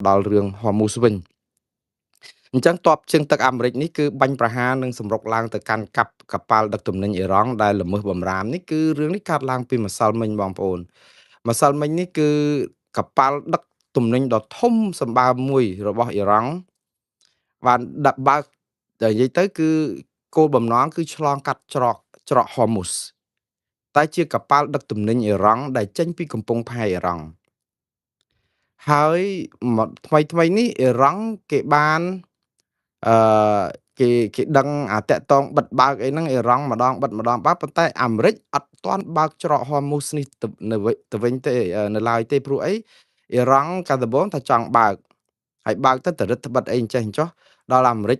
ដល់រឿង Hormuz វិញអញ្ចឹងទ័ពជើងទឹកអាមេរិកនេះគឺបាញ់ប្រហារនិងសម្រុកឡើងទៅកាន់កាប់កប៉ាល់ដឹកទំនិញអ៊ីរ៉ង់ដែលល្មើសបំរាមនេះគឺរឿងនេះកើតឡើងពីម្សិលមិញបងប្អូនម្សិលមិញនេះគឺកប៉ាល់ដឹកទំនិញដ៏ធំសម្បើមមួយរបស់អ៊ីរ៉ង់បានដាក់បើកតែនិយាយទៅគឺគោលបំណងគឺឆ្លងកាត់ច្រក Hormuz តែជាកប៉ាល់ដឹកទំនិញអ៊ីរ៉ង់ដែលចេញពីកំពង់ផែអ៊ីរ៉ង់ហើយមកថ្មីនេះអ៊ីរ៉ង់គេបានអឺគេដឹងតាក់តងបិទបើកអីហ្នឹងអ៊ីរ៉ង់ម្ដងបិទម្ដងបើកប៉ុន្តែអាមេរិកអត់ទាន់បើកច្រក Hormuz នេះទៅវិញទេនៅឡើយទេព្រោះអីអ៊ីរ៉ង់កាលដំបូងថាចង់បើកហើយបើកទៅរឹតត្បិតអីអញ្ចេះអញ្ចោះដល់អាមេរិក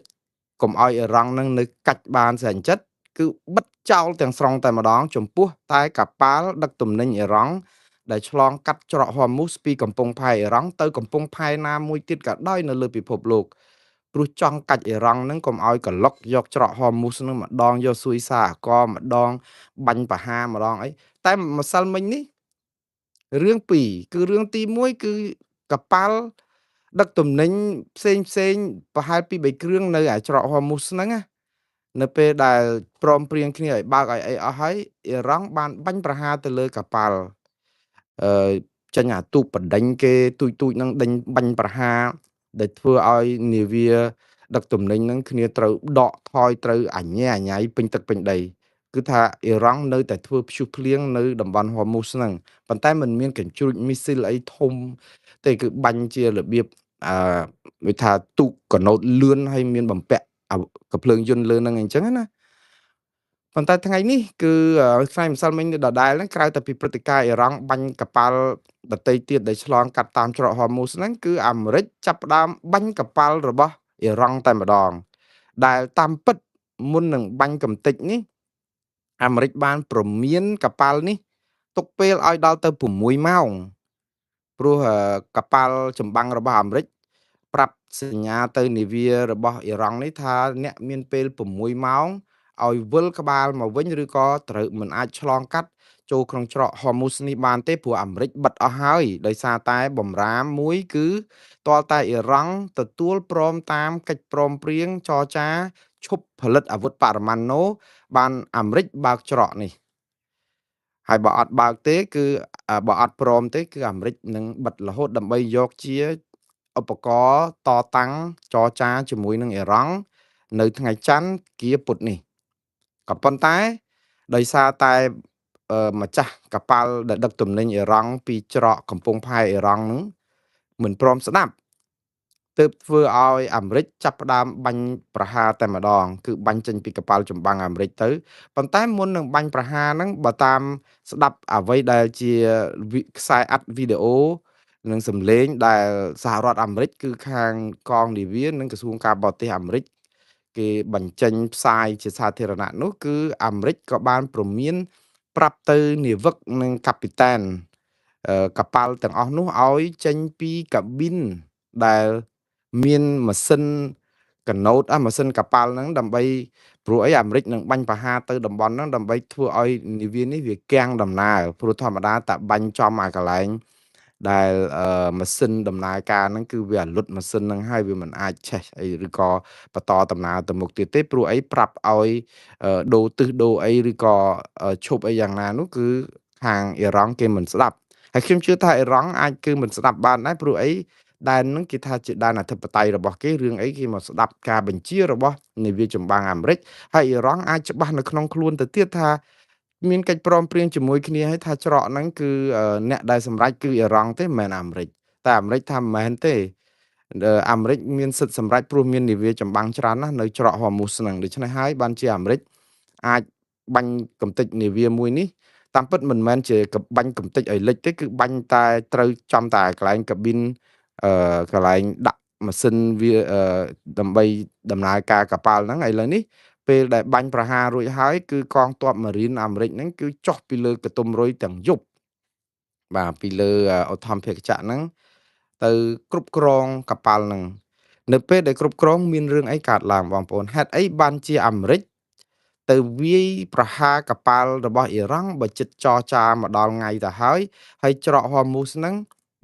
កុំឲ្យអ៊ីរ៉ង់នឹងនៅកាច់បានស្រាញ់ចិត្តគឺបិទចោលទាំងស្រុងតែម្ដងចំពោះតែកប៉ាល់ដឹកទំនិញអ៊ីរ៉ង់ដែលឆ្លងកាត់ច្រក Hormuz ពីកំពង់ផែអ៊ីរ៉ង់ទៅកំពង់ផែណាមួយទៀតក៏ដោយនៅលើពិភពលោកព្រោះចង់កាច់អ៊ីរ៉ង់ហ្នឹងកុំឲ្យកឡុកយកច្រក Hormuz ហ្នឹងម្ដងយកស៊ុយសាអកម្ដងបាញ់ប្រហារម្ដងអីតែម្សិលមិញនេះរឿងពីរគឺរឿងទី1គឺកប៉ាល់ដឹកទំនិញផ្សេងប្រហែលពី3គ្រឿងនៅច្រក Hormuz ហ្នឹងណានៅពេលដែលព្រមព្រៀងគ្នាឲ្យបើកឲ្យអីអស់ហើយអ៊ីរ៉ង់បានបាញ់ប្រហារទៅលើកប៉ាល់អឺចេញអាទូកបណ្ដេញគេទូចហ្នឹងដេញបាញ់ប្រហារដែលធ្វើឲ្យនាវាដឹកទំនិញហ្នឹងគ្នាត្រូវដកថយត្រូវអញ្ញាយពេញទឹកពេញដីគឺថាអ៊ីរ៉ង់នៅតែធ្វើព្យុះភ្លៀងនៅតំបន់ Hormuz ហ្នឹងប៉ុន្តែมันមានកញ្ជ្រួចមីស៊ីលអីធំទេគឺបាញ់ជារបៀបវាថាទូកកណូតលឿនហើយមានបំពាក់កាភ្លើងយន្តលើហ្នឹងអញ្ចឹងណាប៉ុន្តែថ្ងៃនេះគឺថ្ងៃម្សិលមិញដដែលហ្នឹងក្រៅតែពីព្រឹត្តិការណ៍អ៊ីរ៉ង់បាញ់កប៉ាល់ដទៃទៀតដែលឆ្លងកាត់តាមច្រក Hormuz ហ្នឹងគឺអាមេរិកចាប់ផ្ដើមបាញ់កប៉ាល់របស់អ៊ីរ៉ង់តែម្ដងដែលតាមពិតមុននឹងបាញ់កំទេចនេះអាមេរិកបានព្រមានកប៉ាល់នេះទុកពេលឲ្យដល់ទៅ6ម៉ោងព្រោះកប៉ាល់ចម្បាំងរបស់អាមេរិកប្រាប់សញ្ញាទៅនាវារបស់អ៊ីរ៉ង់នេះថាអ្នកមានពេល6ម៉ោងឲ្យវិលក្បាលមកវិញឬក៏ត្រូវមិនអាចឆ្លងកាត់ចូលក្នុងច្រក Hormuz នេះបានទេព្រោះអាមេរិកបិទអស់ហើយដោយសារតែបំរាមមួយគឺទាល់តែអ៊ីរ៉ង់ទទួលព្រមតាមកិច្ចព្រមព្រៀងចរចាឈប់ផលិតអាវុធបរមាណូបានអាមេរិកបើកច្រកនេះហើយបើអត់បើកទេគឺបើអត់ព្រមទេគឺអាមេរិកនឹងបិទរហូតដើម្បីយកជាឧបករណ៍តតាំងចរចាជាមួយនឹងអ៊ីរ៉ង់នៅថ្ងៃច័ន្ទគៀពុធនេះក៏ប៉ុន្តែដោយសារតែម្ចាស់កប៉ាល់ដែលដឹកទំនិញអ៊ីរ៉ង់ពីច្រកកំពង់ផែអ៊ីរ៉ង់នឹងមិនព្រមស្ដាប់ទើបធ្វើឲ្យអាមេរិកចាប់ផ្ដើមបាញ់ប្រហារតែម្ដងគឺបាញ់ចេញពីកប៉ាល់ចម្បាំងអាមេរិកទៅប៉ុន្តែមុននឹងបាញ់ប្រហារហ្នឹងបើតាមស្ដាប់អ្វីដែលជាខ្សែអាត់វីដេអូនិងសំឡេងដែលសហរដ្ឋអាមេរិកគឺខាងកងនាវានិងក្រសួងការបរទេសអាមេរិកគេបញ្ចេញផ្សាយជាសាធារណៈនោះគឺអាមេរិកក៏បានព្រមានប្រាប់ទៅនាវិកនិងកាពីតានកប៉ាល់ទាំងអស់នោះឲ្យចេញពីកាប៊ីនដែលមានម៉ាស៊ីនកណូតម៉ាស៊ីនកប៉ាល់ហ្នឹងដើម្បីព្រោះអីអាមេរិកនឹងបាញ់ប្រហារទៅតំបន់ហ្នឹងដើម្បីធ្វើឲ្យនាវានេះវាគាំងដំណើរព្រោះធម្មតាតែបាញ់ចំកន្លែងដែលម៉ាស៊ីនដំណើរការហ្នឹងគឺវាលុតម៉ាស៊ីនហ្នឹងហើយវាមិនអាចឆេះអីឬក៏បន្តដំណើរទៅមុខទៀតទេព្រោះអីប្រាប់ឲ្យដូរទិសដូរអីឬក៏ឈប់អីយ៉ាងណានោះគឺខាងអ៊ីរ៉ង់គេមិនស្ដាប់ហើយខ្ញុំជឿថាអ៊ីរ៉ង់អាចគឺមិនស្ដាប់បានដែរព្រោះអីដែនហ្នឹងគេថាជាដែនអធិបតេយ្យរបស់គេរឿងអីគេមកស្ដាប់ការបញ្ជារបស់នាវាចម្បាំងអាមេរិកហើយអ៊ីរ៉ង់អាចច្បាស់នៅក្នុងខ្លួនទៅទៀតថាមានកិច្ចព្រមព្រៀងជាមួយគ្នាហើយថាច្រកហ្នឹងគឺអ្នកដែលសម្រេចគឺអ៊ីរ៉ង់ទេមិនមែនអាមេរិកតែអាមេរិកថាមិនមែនទេអាមេរិកមានសិទ្ធិសម្រេចព្រោះមាននាវាចម្បាំងច្រើនណាស់នៅច្រក Hormuz ហ្នឹងដូច្នេះហើយបានជាអាមេរិកអាចបាញ់កំទេចនាវាមួយនេះតាមពិតមិនមែនជាបាញ់កំទេចឲ្យលិចទេគឺបាញ់តែត្រូវចំតែកន្លែងកាប៊ីនកន្លែងដាក់ម៉ាស៊ីនវាដើម្បីដំណើរការកប៉ាល់ហ្នឹងឥឡូវនេះពេលដែលបាញ់ប្រហាររួចហើយគឺកងទ័ពម៉ារីនអាមេរិកហ្នឹងគឺចុះពីលើកតុំរុយទាំងយប់បាទពីលើឧទ្ធម្ភាគចក្រហ្នឹងទៅគ្រប់គ្រងកប៉ាល់ហ្នឹងនៅពេលដែលគ្រប់គ្រងមានរឿងអីកើតឡើងបងប្អូនហេតុអីបានជាអាមេរិកទៅវាយប្រហារកប៉ាល់របស់អ៊ីរ៉ង់បើចិត្តចរចាមកដល់ថ្ងៃទៅហើយច្រក Hormuz ហ្នឹង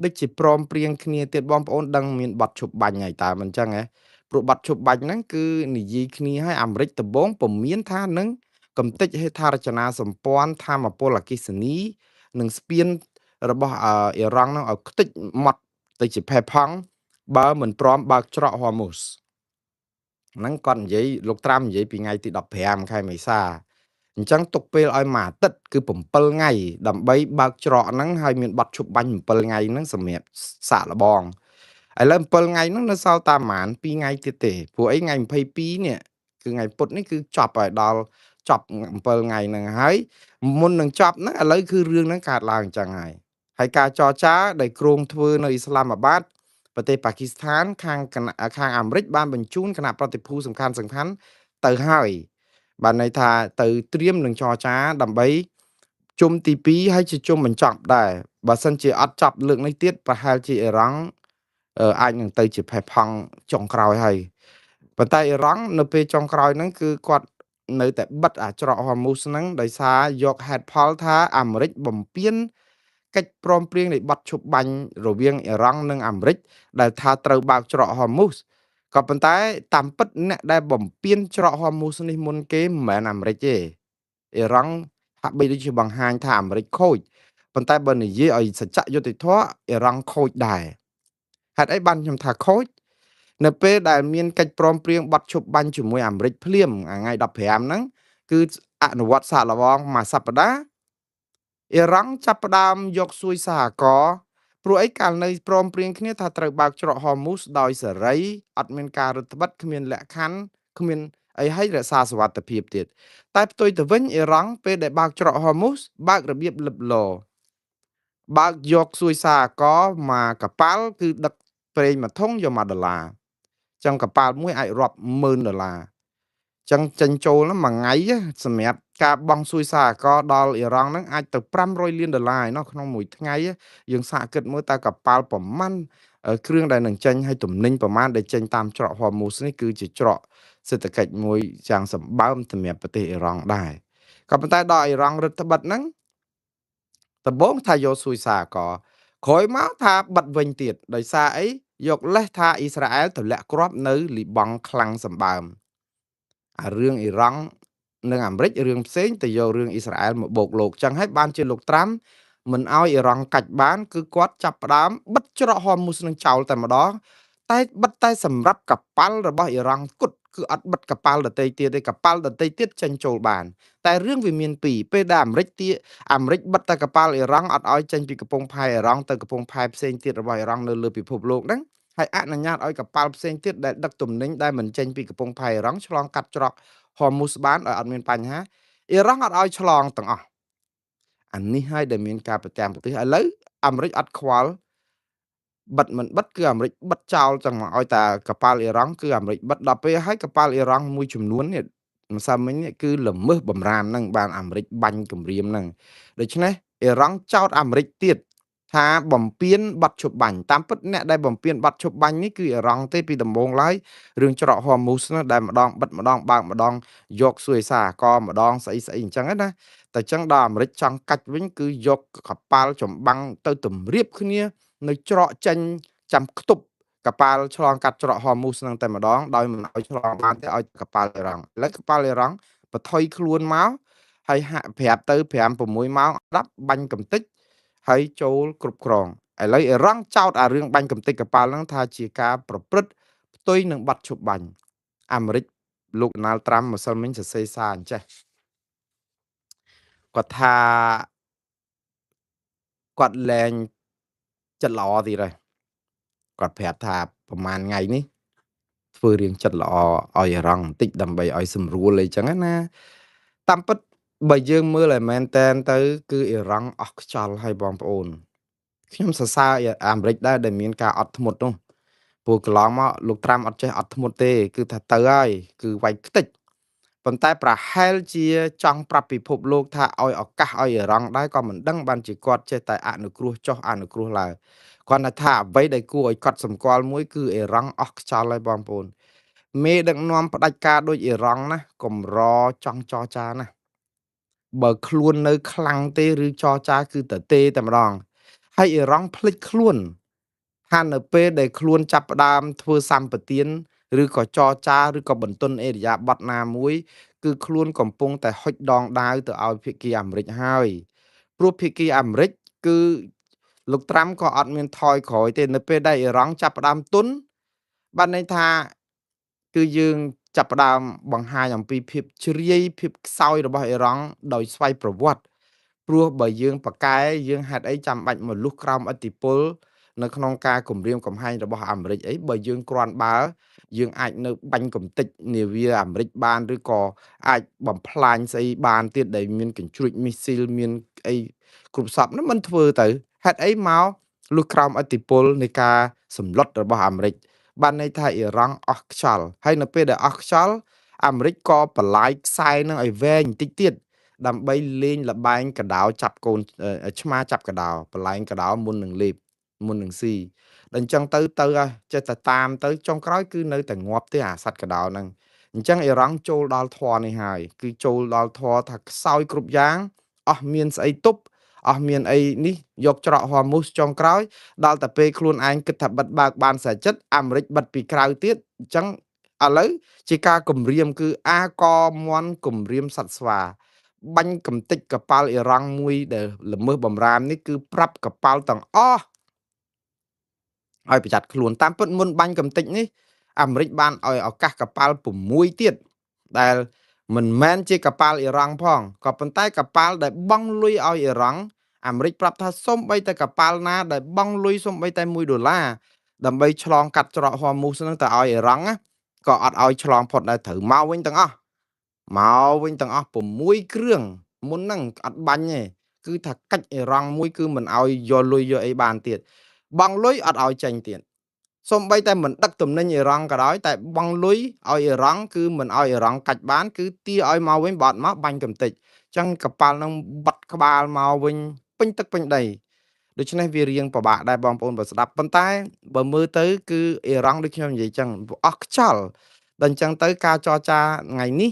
ដូចជាព្រមព្រៀងគ្នាទៀតបងប្អូនដឹងមានបទឈប់បាញ់ហើយតើមិនចឹងហ៎ព្រោះបទឈប់បាញ់ហ្នឹងគឺនិយាយគ្នាឲ្យអាមេរិកដំបងពុំមានថានឹងកំទេចហេដ្ឋារចនាសម្ព័ន្ធថាមពលអគ្គិសនីនិងស្ពានរបស់អ៊ីរ៉ង់ហ្នឹងឲ្យខ្ទេចម៉ត់ទៅជាផេះផង់បើមិនព្រមបើកច្រកហ័រមូសហ្នឹងគាត់និយាយលោកត្រាំនិយាយពីថ្ងៃទី15ខែមេសាអញ្ចឹងទុកពេលឲ្យមួយអាទិត្យគឺ7ថ្ងៃដើម្បីបើកច្រកហ្នឹងហើយមានប័ណ្ណឈប់បាញ់7ថ្ងៃហ្នឹងសម្រាប់សាកល្បងឥឡូវ7ថ្ងៃហ្នឹងនៅសល់តែប្រហែល2ថ្ងៃទៀតទេព្រោះអីថ្ងៃ22នេះគឺថ្ងៃពុធនេះគឺចប់ហើយដល់ចប់7ថ្ងៃហ្នឹងហើយមុននឹងចប់ហ្នឹងឥឡូវគឺរឿងហ្នឹងកើតឡើងអញ្ចឹងហើយការចរចាដែលគ្រោងធ្វើនៅអ៊ីស្លាមាបាតប្រទេសប៉ាគីស្ថានខាងអាមេរិកបានបញ្ជូនគណៈប្រតិភូសំខាន់ទៅហើយបានន័យថាទៅត្រៀមនឹងចរចាដើម្បីជុំទី2ហើយជាជុំបញ្ចប់ដែរបើសិនជាអត់ចប់លើកនេះទៀតប្រហែលជាអ៊ីរ៉ង់អាចនឹងទៅជាផេះផង់ចុងក្រោយហើយប៉ុន្តែអ៊ីរ៉ង់នៅពេលចុងក្រោយហ្នឹងគឺគាត់នៅតែបិទអាចច្រកហ័រមូសហ្នឹងដោយសារយកហេតុផលថាអាមេរិកបំពានកិច្ចព្រមព្រៀងនៃប័ណ្ណឈប់បាញ់រវាងអ៊ីរ៉ង់និងអាមេរិកដែលថាត្រូវបើកច្រកហ័រមូសក៏ប៉ុន្តែតាមពិតអ្នកដែលបំពានច្រកហ័រមូសនេះមុនគេមិនមែនអាមេរិកទេអ៊ីរ៉ង់ហាក់បីដូចជាបង្ហាញថាអាមេរិកខូចប៉ុន្តែបើនិយាយឲ្យសច្ចយុត្តិធម៌អ៊ីរ៉ង់ខូចដែរហេតុអីបានខ្ញុំថាខូចនៅពេលដែលមានកិច្ចព្រមព្រៀងប័ណ្ណឈប់បាញ់ជាមួយអាមេរិកភ្លាមថ្ងៃ15ហ្នឹងគឺអនុវត្តសាកល្បងមួយសប្តាហ៍អ៊ីរ៉ង់ចាប់ផ្ដើមយកសួយសហករណ៍ព្រោះអីកាលនៅព្រមព្រៀងគ្នាថាត្រូវបើកច្រកហ័រមូសដោយសេរីអត់មានការរឹតបន្តឹងគ្មានលក្ខខណ្ឌគ្មានអីឲ្យរក្សាសុវត្ថិភាពទៀតតែផ្ទុយទៅវិញអ៊ីរ៉ង់ពេលដែលបើកច្រកហ័រមូសបើករបៀបលិបឡបើកយកសួយសហករណ៍មកកប៉ាល់គឺដឹកប្រេងមួយធុងយក$1ចឹងកប៉ាល់មួយអាចរាប់$10,000ចឹងចេញចូលហ្នឹងមួយថ្ងៃសម្រាប់ការបង់សួយសហករណ៍ដល់អ៊ីរ៉ង់ហ្នឹងអាចទៅ$500,000,000ឯណោះក្នុងមួយថ្ងៃយើងសាកគិតមើលតើកប៉ាល់ប្រមាណគ្រឿងដែលនឹងចេញឲ្យទំនិញប្រមាណដែលចេញតាមច្រកហ័រមូសនេះគឺជាច្រកសេដ្ឋកិច្ចមួយយ៉ាងសម្បើមសម្រាប់ប្រទេសអ៊ីរ៉ង់ដែរក៏ប៉ុន្តែដល់អ៊ីរ៉ង់រឹតត្បិតហ្នឹងដំបូងថាយកសួយសហករណ៍ក្រោយមកថាបិទវិញទៀតដោយសារអីយកលេសថាអ៊ីស្រាអែលទម្លាក់គ្រាប់នៅលីបង់ខ្លាំងសម្បើមអារឿងអ៊ីរ៉ង់និងអាមេរិករឿងផ្សេងទៅយករឿងអ៊ីស្រាអែលមកបូកលោកចឹងហើយបានជាលោកត្រាំមិនឲ្យអ៊ីរ៉ង់កាច់បានគឺគាត់ចាប់ផ្ដើមបិទច្រកហ័រមូសនឹងចោលតែម្ដងតែបិទតែសម្រាប់កប៉ាល់របស់អ៊ីរ៉ង់គត់គឺអត់បិទកប៉ាល់ដទៃទៀតទេកប៉ាល់ដទៃទៀតចេញចូលបានតែរឿងវាមានពីរពេលដែលអាមេរិកបិទតែកប៉ាល់អ៊ីរ៉ង់អត់ឲ្យចេញពីកំពង់ផែអ៊ីរ៉ង់ទៅកំពង់ផែផ្សេងទៀតរបស់អ៊ីរ៉ង់នៅលើពិភពលោកហ្នឹងហើយអនុញ្ញាតឲ្យកប៉ាល់ផ្សេងទៀតដែលដឹកទំនិញដែលមិនចេញពីកំពង់ផែអ៊ីរ៉ង់ឆ្លងកាត់ច្រកហ័រមូសបានដោយអត់មានបញ្ហាអ៊ីរ៉ង់អត់ឲ្យឆ្លងទាំងអស់អានេះហើយដែលមានការប្រទាំងប្រទេសឥឡូវអាមេរិកអត់ខ្វល់បិទមិនបិទគឺអាមេរិកបិទចោលចឹងមកឲ្យតែកប៉ាល់អ៊ីរ៉ង់គឺអាមេរិកបិទដល់ពេលហើយកប៉ាល់អ៊ីរ៉ង់មួយចំនួននេះម្សិលមិញនេះគឺល្មើសបំរាមហ្នឹងបានអាមេរិកបាញ់គម្រាមហ្នឹងដូច្នេះអ៊ីរ៉ង់ចោទអាមេរិកទៀតថាបំពេញប័ណ្ណឈប់បាញ់តាមពិតអ្នកដែលបំពេញប័ណ្ណឈប់បាញ់នេះគឺអ៊ីរ៉ង់ទេពីដំបូងឡើយរឿងច្រកហ័រមូសនោះដែលម្ដងបិទម្ដងបើកម្ដងយកសួយសារកម្ដងស្អីស្អីអញ្ចឹងណាតែអញ្ចឹងដល់អាមេរិកចង់កាច់វិញគឺយកកប៉ាល់ចម្បាំងទៅទម្រាបគ្នានៅច្រកចេញចាំខ្ទប់កប៉ាល់ឆ្លងកាត់ច្រកហ័រមូសហ្នឹងតែម្ដងដោយមិនឲ្យឆ្លងបានទេឲ្យកប៉ាល់អ៊ីរ៉ង់ឥឡូវកប៉ាល់អ៊ីរ៉ង់បន្ថយខ្លួនមកហើយហាក់ប្រាប់ទៅ5 6ម៉ោង10បាញ់កំទេចហើយចូលគ្រប់គ្រងឥឡូវអ៊ីរ៉ង់ចោទអារឿងបាញ់កំទេចកប៉ាល់ហ្នឹងថាជាការប្រព្រឹត្តផ្ទុយនឹងប័ណ្ណឈប់បាញ់អាមេរិកលោកដូណាល់ត្រាំម្សិលមិញសរសេរសារអញ្ចេះគាត់ថាគាត់លែងចិត្តល្អទៀតហើយគាត់ប្រាប់ថាប្រហែលថ្ងៃនេះធ្វើរឿងចិត្តល្អឲ្យអារម្មណ៍បន្តិចដើម្បីឲ្យសម្រួលអីចឹងណាតាមពិតបើយើងមើលឲ្យមែនតែនទៅគឺអ៊ីរ៉ង់អស់ខ្យល់ហើយបងប្អូនខ្ញុំសរសើរអាមេរិកដែរដែលមានការអត់ធ្មត់នោះព្រោះកន្លងមកលោកត្រាំអត់ចេះអត់ធ្មត់ទេគឺថាទៅហើយគឺវាយខ្ទេចប៉ុន្តែប្រហែលជាចង់ប្រាប់ពិភពលោកថាឲ្យឱកាសឲ្យអ៊ីរ៉ង់ដែរក៏មិនដឹងបានជាគាត់ចេះតែអនុគ្រោះចុះអនុគ្រោះឡើងគាត់ថាអ្វីដែលគួរឲ្យកត់សម្គាល់មួយគឺអ៊ីរ៉ង់អស់ខ្យល់ហើយបងប្អូនមេដឹកនាំផ្ដាច់ការដូចអ៊ីរ៉ង់ណាកម្រចង់ចរចាណាបើខ្លួននៅខ្លាំងទេឬចរចាគឺទៅទេតែម្ដង ហើយអ៊ីរ៉ង់ភ្លេចខ្លួនថានៅពេលដែលខ្លួនចាប់ផ្ដើមធ្វើសម្បទានឬក៏ចរចាឬក៏បន្ទន់ឥរិយាបថណាមួយគឺខ្លួនកំពុងតែហុចដងដាវទៅឲ្យភាគីអាមេរិកហើយព្រោះភាគីអាមេរិកគឺលោកត្រាំក៏អត់មានថយក្រោយទេនៅពេលដែលអ៊ីរ៉ង់ចាប់ផ្ដើមទុនបានន័យថាគឺយើងចាប់ផ្ដើមបង្ហាញអំពីភាពជ្រាយភាពខ្សោយរបស់អ៊ីរ៉ង់ដោយស្វ័យប្រវត្តិព្រោះបើយើងប៉ាកែយើងហេតុអីចាំបាច់មកលុះក្រោមឥទ្ធិពលនៅក្នុងការគម្រាមកំហែងរបស់អាមេរិកអីបើយើងគ្រាន់បើយើងអាចនៅបាញ់កំទេចនាវាអាមេរិកបានឬក៏អាចបំផ្លាញស្អីបានទៀតដែលមានកញ្ជ្រួចមីស៊ីលមានអីគ្រប់សពនោះមិនធ្វើទៅហេតុអីមកលុះក្រោមឥទ្ធិពលនៃការសម្លុតរបស់អាមេរិកបានន័យថាអ៊ីរ៉ង់អស់ខ្យល់ហើយនៅពេលដែលអស់ខ្យល់អាមេរិកក៏បន្លាយខ្សែនឹងឲ្យវែងបន្តិចទៀតដើម្បីលេងលបែងកដោចាប់កូនឆ្មាចាប់កដោបន្លែងកដោមុននឹងលេបមុននឹងស៊ីដល់អញ្ចឹងទៅចេះតែតាមទៅចុងក្រោយគឺនៅតែងាប់ទេអាសត្វកដោហ្នឹងអញ្ចឹងអ៊ីរ៉ង់ចូលដល់ធរនេះហើយគឺចូលដល់ធរថាខ្សោយគ្រប់យ៉ាងអស់មានស្អីទប់អស់មានអីនេះយកច្រកហមូសចុងក្រោយដល់តែពេលខ្លួនឯងគិតថាបិទបើកបានស្រេចចិត្តអាមេរិកបិទពីក្រៅទៀតអញ្ចឹងឥឡូវជាការគម្រាមគឺអាកមន់គម្រាមសត្វស្វាបាញ់កំទេចកប៉ាល់អ៊ីរ៉ង់មួយដែលល្មើសបំរាមនេះគឺប្រាប់កប៉ាល់ទាំងអស់ឲ្យប្រយ័ត្នខ្លួនតាមពិតមុនបាញ់កំទេចនេះអាមេរិកបានឲ្យឱកាសកប៉ាល់6ទៀតដែលមិនមែនជាកប៉ាល់អ៊ីរ៉ង់ផងក៏ប៉ុន្តែកប៉ាល់ដែលបង់លុយឲ្យអ៊ីរ៉ង់អាមេរិកប្រាប់ថាសូម្បីតែកប៉ាល់ណាដែលបង់លុយសូម្បីតែ$1ដើម្បីឆ្លងកាត់ច្រកហមូសហ្នឹងទៅឲ្យអ៊ីរ៉ង់ណាក៏អត់ឲ្យឆ្លងផុតដែរត្រូវមកវិញទាំងអស់6គ្រឿងមុនហ្នឹងអត់បាញ់ទេគឺថាកាច់អ៊ីរ៉ង់មួយគឺមិនឲ្យយកលុយយកអីបានទៀតបង់លុយអត់ឲ្យចេញទៀតសូម្បីតែមិនដឹកទំនិញអ៊ីរ៉ង់ក៏ដោយតែបង់លុយឲ្យអ៊ីរ៉ង់គឺមិនឲ្យអ៊ីរ៉ង់កាច់បានគឺទាឲ្យមកវិញបើអត់មកបាញ់កំទេចអញ្ចឹងកប៉ាល់នឹងបាត់ក្បាលមកវិញពេញទឹកពេញដីដូច្នេះវារៀងពិបាកដែរបងប្អូនបើស្ដាប់ប៉ុន្តែបើមើលទៅគឺអ៊ីរ៉ង់ដូចខ្ញុំនិយាយចឹងអស់ខ្យល់ដល់អញ្ចឹងទៅការចរចាថ្ងៃនេះ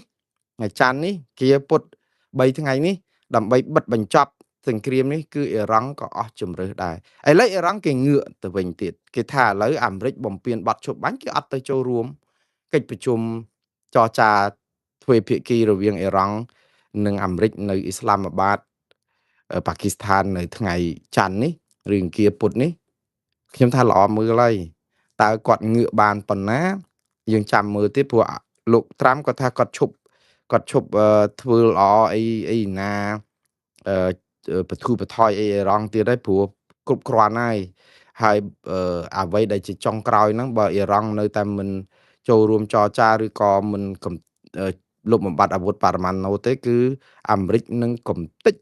ថ្ងៃច័ន្ទនេះគៀពុត3ថ្ងៃនេះដើម្បីបិទបញ្ចប់សង្គ្រាមនេះគឺអ៊ីរ៉ង់ក៏អស់ជំរឿសដែរឥឡូវអ៊ីរ៉ង់គេងឿកទៅវិញទៀតគេថាឥឡូវអាមេរិកបំពេញបទឈប់បាញ់គេអត់ទៅចូលរួមកិច្ចប្រជុំចរចាទ្វេភាគីរវាងអ៊ីរ៉ង់និងអាមេរិកនៅអ៊ីស្លាមាបាតប៉ាគីស្ថាននៅថ្ងៃច័ន្ទនេះឬអង្គារពុធនេះខ្ញុំថាល្អមើលហើយតើគាត់ងឿកបានប៉ុណ្ណាយើងចាំមើលទៀតព្រោះលោកត្រាំគាត់ថាគាត់ឈប់ធ្វើល្អអីណាបធូរបន្ថយអីអ៊ីរ៉ង់ទៀតហើយព្រោះគ្រប់គ្រាន់ហើយអ្វីដែលជាចុងក្រោយហ្នឹងបើអ៊ីរ៉ង់នៅតែមិនចូលរួមចរចាឬក៏មិនលុបបំបាត់អាវុធបរមាណូទេគឺអាមេរិកនឹងកំទេច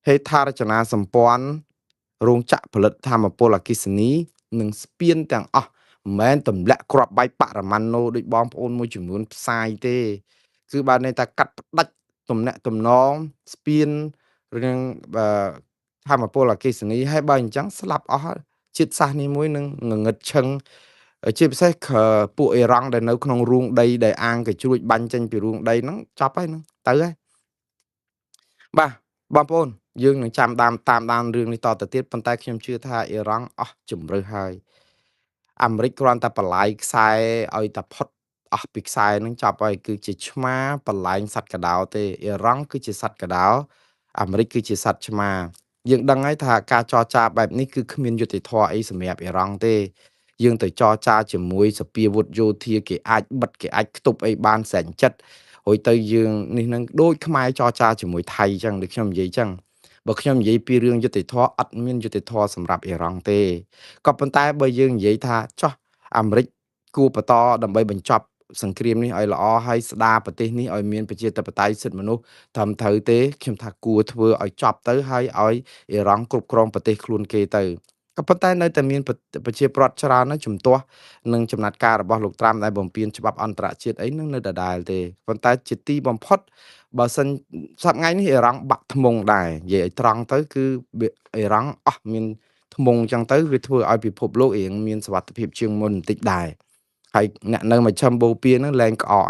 ហេដ្ឋារចនាសម្ព័ន្ធរោងចក្រផលិតថាមពលអគ្គិសនីនិងស្ពានទាំងអស់មិនមែនទម្លាក់គ្រាប់បែកបរមាណូដូចបងប្អូនមួយចំនួនផ្សាយទេគឺបានន័យថាកាត់ផ្ដាច់ទំនាក់ទំនងស្ពានរឿងថាមពលអគ្គិសនីហើយបើអញ្ចឹងស្លាប់អស់ជាតិសាសន៍នេះមួយនឹងងងឹតឈឹងជាពិសេសពួកអ៊ីរ៉ង់ដែលនៅក្នុងរូងដីដែលអាងកជ្រួចបាញ់ចេញពីរូងដីហ្នឹងចប់ហើយហ្នឹងទៅហើយបាទបងប្អូនយើងនឹងតាមដានរឿងនេះតទៅទៀតប៉ុន្តែខ្ញុំជឿថាអ៊ីរ៉ង់អស់ជំរឿសហើយអាមេរិកគ្រាន់តែបន្លាយខ្សែឲ្យតែផុតអស់ពីខ្សែនឹងចប់ហើយគឺជាឆ្មាបន្លែងសត្វកដោទេអ៊ីរ៉ង់គឺជាសត្វកដោអាមេរិកគឺជាសត្វឆ្មាយើងដឹងហើយថាការចរចាបែបនេះគឺគ្មានយុត្តិធម៌អីសម្រាប់អ៊ីរ៉ង់ទេយើងទៅចរចាជាមួយសពាវុធយោធាគេអាចបិទគេអាចខ្ទប់អីបានសែនចិត្តរួចទៅយើងនេះនឹងដូចខ្មែរចរចាជាមួយថៃអញ្ចឹងដូចខ្ញុំនិយាយអញ្ចឹងបើខ្ញុំនិយាយពីរឿងយុត្តិធម៌អត់មានយុត្តិធម៌សម្រាប់អ៊ីរ៉ង់ទេក៏ប៉ុន្តែបើយើងនិយាយថាចោះអាមេរិកគួរបន្តដើម្បីបញ្ចប់សង្គ្រាមនេះឲ្យល្អហើយស្ដារប្រទេសនេះឲ្យមានប្រជាធិបតេយ្យសិទ្ធិមនុស្សត្រឹមត្រូវទេខ្ញុំថាគួរធ្វើឲ្យចប់ទៅហើយឲ្យអ៊ីរ៉ង់គ្រប់គ្រងប្រទេសខ្លួនគេទៅក៏ប៉ុន្តែនៅតែមានប្រជាប្រដ្ឋច្រើនណាស់ជំទាស់នឹងចំណាត់ការរបស់លោកត្រាំដែលបំពេញច្បាប់អន្តរជាតិអីនឹងនៅដដែលទេប៉ុន្តែជាទីបំផុតបើសិនសប្តាហ៍ថ្ងៃនេះអ៊ីរ៉ង់បាក់ថ្មងដែរនិយាយឲ្យត្រង់ទៅគឺអ៊ីរ៉ង់អស់មានថ្មងអញ្ចឹងទៅវាធ្វើឲ្យពិភពលោករៀងមានសុវត្ថិភាពជាងមុនបន្តិចដែរហើយអ្នកនៅមជ្ឈិមបូព៌ាហ្នឹងលែងក្អក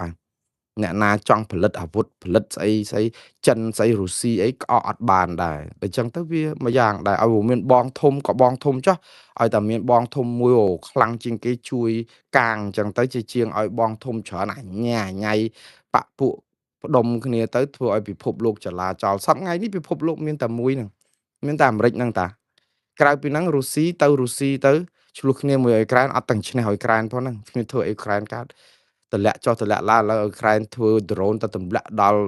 អ្នកណាចង់ផលិតអាវុធផលិតស្អីចិនស្អីរុស្ស៊ីអីក៏អត់បានដែរដូច្ហ្នឹងទៅវាមួយយ៉ាងដែរឲ្យមានបងធំក៏បងធំចុះឲ្យតែមានបងធំមួយអូខ្លាំងជាងគេជួយកាងអញ្ចឹងទៅជាងឲ្យបងធំច្រើនអញ៉ាញ៉ៃបាក់ពួកផ្ដុំគ្នាទៅធ្វើឲ្យពិភពលោកចលាចលសប្តាហ៍ថ្ងៃនេះពិភពលោកមានតែមួយហ្នឹងមានតែអាមេរិកហ្នឹងតាក្រៅពីហ្នឹងរុស្ស៊ីទៅឆ្លោះគ្នាមួយអ៊ុយក្រែនអត់ទាំងឈ្នះអ៊ុយក្រែនផងហ្នឹងគ្មានធ្វើអ៊ុយក្រែនកើតតម្លាក់ចុះតម្លាក់ឡើងឥឡូវអ៊ុយក្រែនធ្វើដ្រូនទៅទម្លាក់ដល់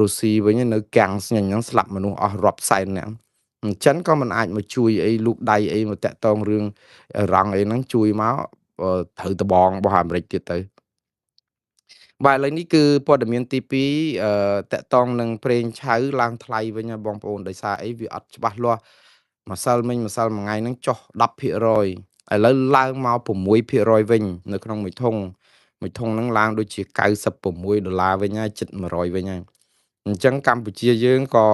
រុស្ស៊ីវិញនៅកាំងស្ញាញ់ហ្នឹងស្លាប់មនុស្សអស់រាប់សែននាក់អញ្ចឹងក៏មិនអាចមកជួយអីលូកដៃអីមកតាក់ទងរឿងអឺរ៉ង់អីហ្នឹងជួយមកត្រូវដបងរបស់អាមេរិកទៀតទៅបាទឥឡូវនេះគឺព័ត៌មានទី2តាក់ទងនឹងប្រេងឆៅឡើងថ្លៃវិញណាបងប្អូនដោយសារអីវាអត់ច្បាស់លាស់ម្សិលមិញម្សិលមួយថ្ងៃហ្នឹងចុះ10%ឥឡូវឡើងមក6%វិញនៅក្នុងមួយធុងហ្នឹងឡើងដូចជា$96វិញហើយជិត100វិញហើយអញ្ចឹងកម្ពុជាយើងក៏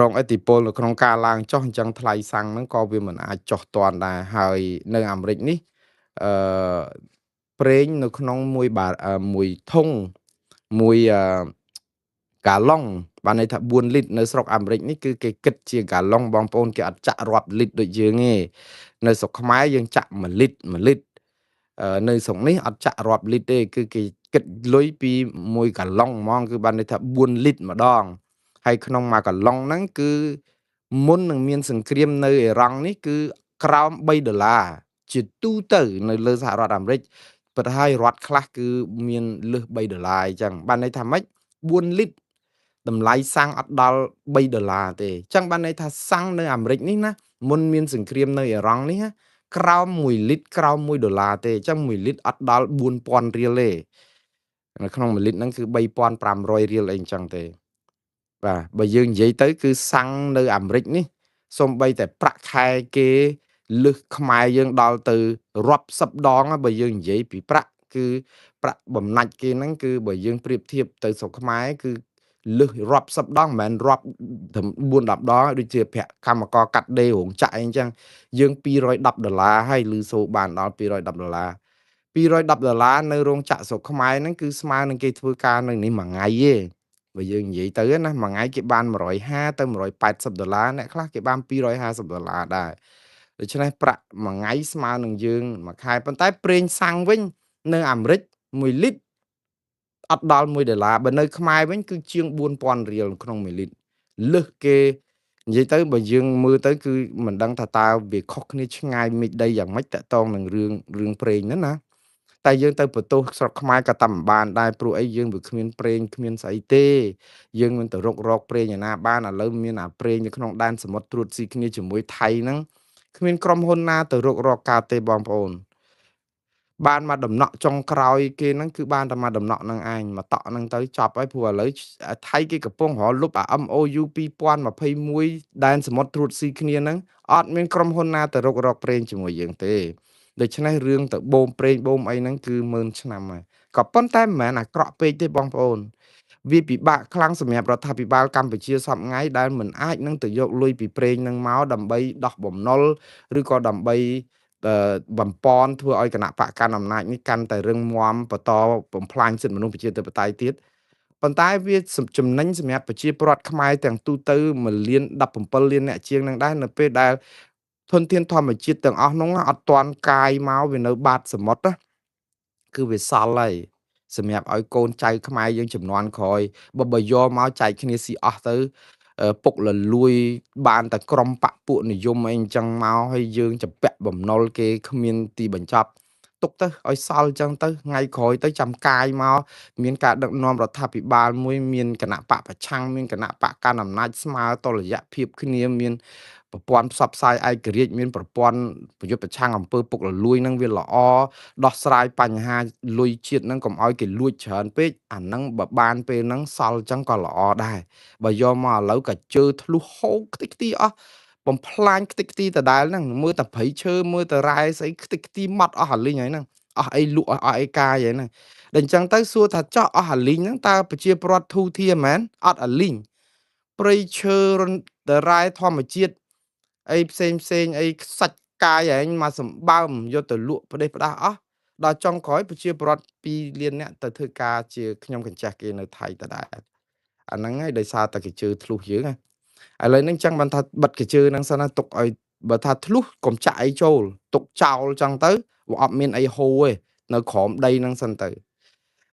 រងឥទ្ធិពលនៅក្នុងការឡើងចុះអញ្ចឹងថ្លៃសាំងហ្នឹងក៏វាមិនអាចចុះទាន់ដែរហើយនៅអាមេរិកនេះអឺប្រេងនៅក្នុងមួយធុងមួយកាឡុងបានន័យថា4លីត្រនៅស្រុកអាមេរិកនេះគឺគេគិតជាកាឡុងបងប្អូនគេអត់ចាក់រាប់លីត្រដូចយើងទេនៅស្រុកខ្មែរយើងចាក់1លីត្រនៅស្រុកនេះអត់ចាក់រាប់លីត្រទេគឺគេគិតលុយពី1កាឡុងហ្មងគឺបានន័យថា4លីត្រម្ដងហើយក្នុងមួយកាឡុងហ្នឹងគឺមុននឹងមានសង្គ្រាមនៅអ៊ីរ៉ង់នេះគឺក្រោម$3ជាទូទៅនៅលើសហរដ្ឋអាមេរិកប៉ុន្តែហើយរដ្ឋខ្លះគឺមានលើស$3អញ្ចឹងបានន័យថាម៉េច4លីត្រតម្លៃសាំងអត់ដល់$3ទេអញ្ចឹងបានន័យថាសាំងនៅអាមេរិកនេះណាមុនមានសង្គ្រាមនៅអ៊ីរ៉ង់នេះណាក្រោម1លីត្រក្រោម$1ទេអញ្ចឹង1លីត្រអត់ដល់4000រៀលទេនៅក្នុង1លីត្រហ្នឹងគឺ3500រៀលអីអញ្ចឹងទេបាទបើយើងនិយាយទៅគឺសាំងនៅអាមេរិកនេះសូម្បីតែប្រាក់ខែគេលើសខ្មែរយើងដល់ទៅរាប់សិបដងបើយើងនិយាយពីប្រាក់គឺប្រាក់បំណាច់គេហ្នឹងគឺបើយើងប្រៀបធៀបទៅស្រុកខ្មែរគឺលើសរាប់សិបដងមិនមែនរាប់4-10ដងដូចជាប្រាក់កម្មករកាត់ដេររោងចក្រអីអញ្ចឹងយើង$210ហើយឮសូរបានដល់$210 $210នៅរោងចក្រស្រុកខ្មែរហ្នឹងគឺស្មើនឹងគេធ្វើការនៅនេះមួយថ្ងៃទេបើយើងនិយាយទៅណាមួយថ្ងៃគេបាន150ទៅ$180អ្នកខ្លះគេបាន$250ដែរដូច្នេះប្រាក់មួយថ្ងៃស្មើនឹងយើងមួយខែប៉ុន្តែប្រេងសាំងវិញនៅអាមេរិក1លីត្រអត់ដល់$1បើនៅខ្មែរវិញគឺជាង4000រៀលក្នុង1លីត្រលើសគេនិយាយទៅបើយើងមើលទៅគឺមិនដឹងថាតើវាខុសគ្នាឆ្ងាយមេឃដីយ៉ាងម៉េចតាក់ទងនឹងរឿងប្រេងហ្នឹងណាតែយើងទៅបន្ទោសស្រុកខ្មែរក៏តាមមិនបានដែរព្រោះអីយើងវាគ្មានប្រេងគ្មានស្អីទេយើងមិនទៅរកប្រេងឯណាបានឥឡូវមានអាប្រេងនៅក្នុងដែនសមុទ្រត្រួតស៊ីគ្នាជាមួយថៃហ្នឹងគ្មានក្រុមហ៊ុនណាទៅរកកើតទេបងប្អូនបានមកដំណក់ចុងក្រោយគេហ្នឹងគឺបានតែមកដំណក់ហ្នឹងឯងមកតក់ហ្នឹងទៅចប់ហើយព្រោះឥឡូវថៃគេកំពុងរលុបអា MOU 2021ដែនសមុទ្រត្រួតស៊ីគ្នាហ្នឹងអត់មានក្រុមហ៊ុនណាទៅរកប្រេងជាមួយយើងទេដូច្នេះរឿងទៅបូមប្រេងបូមអីហ្នឹងគឺ10000ឆ្នាំហើយក៏ប៉ុន្តែមិនមែនអាក្រក់ពេកទេបងប្អូនវាពិបាកខ្លាំងសម្រាប់រដ្ឋាភិបាលកម្ពុជាសពថ្ងៃដែលមិនអាចនឹងទៅយកលុយពីប្រេងហ្នឹងមកដើម្បីដោះបំណុលឬក៏ដើម្បីបំពន់ធ្វើឲ្យគណៈបកកាន់អំណាចនេះកាន់តែរឹងមាំបន្តបំផ្លាញសិទ្ធិមនុស្សប្រជាធិបតេយ្យទៀតប៉ុន្តែវាចំណេញសម្រាប់ប្រជាពលរដ្ឋខ្មែរទាំងទូទៅ1.17 លានអ្នកជាងនឹងដែរនៅពេលដែលធនធានធម្មជាតិទាំងអស់នោះអត់ទាន់កាយមកវានៅបាតសមុទ្រណាគឺវាសល់ហើយសម្រាប់ឲ្យកូនចៅខ្មែរយើងជំនាន់ក្រោយបើយកមកចែកគ្នាស៊ីអស់ទៅពុកលលួយបានតែក្រុមបកពួកនិយមអីអញ្ចឹងមកហើយយើងចម្ពាក់បំណុលគេគ្មានទីបញ្ចប់ទុកទៅឲ្យសល់អញ្ចឹងទៅថ្ងៃក្រោយទៅចាំកាយមកមានការដឹកនាំរដ្ឋាភិបាលមួយមានគណៈបកប្រឆាំងមានគណៈបកកណ្ដាលអំណាចស្មើតុល្យភាពគ្នាមានប្រព័ន្ធផ្សព្វផ្សាយឯករាជ្យមានប្រព័ន្ធប្រយុទ្ធប្រឆាំងអំពើពុករលួយនឹងវាល្អដោះស្រាយបញ្ហាលុយជាតិនឹងកុំឲ្យគេលួចច្រើនពេកអានឹងបើបានពេលហ្នឹងសល់អញ្ចឹងក៏ល្អដែរបើយកមកឥឡូវក៏ជើធ្លុះហូរខ្ទេចខ្ទីអស់បំផ្លាញខ្ទេចខ្ទីដដែលហ្នឹងមើលតែព្រៃឈើមើលតែរ៉ែស្អីខ្ទេចខ្ទីម៉ត់អស់អាលីងហើយហ្នឹងអស់អីលក់អស់អីកាយហើយហ្នឹងដល់អញ្ចឹងទៅសួរថាចោះអស់អាលីងហ្នឹងតើប្រជាពលរដ្ឋធូធាមែនអត់អាលីងព្រៃឈើតារ៉ែធម្មជាតិអីផ្សេងអីសាច់កាយឯងមកសម្បើមយកទៅលក់ផ្ដេសផ្ដាសអស់ ដល់ចុងក្រោយប្រជាពលរដ្ឋ2លាននាក់ទៅធ្វើការជាខ្ញុំកញ្ចេះគេនៅថៃដដែលអាហ្នឹងហើយដោយសារតែគេជឿធ្លុះយើងណាឥឡូវហ្នឹងចឹងបានថាបិទគេជឿហ្នឹងសិនណាទុកឲ្យបើថាធ្លុះកុំចាក់អីចូលទុកចោលចឹងទៅវាអត់មានអីហូរទេនៅក្រោមដីហ្នឹងសិនទៅ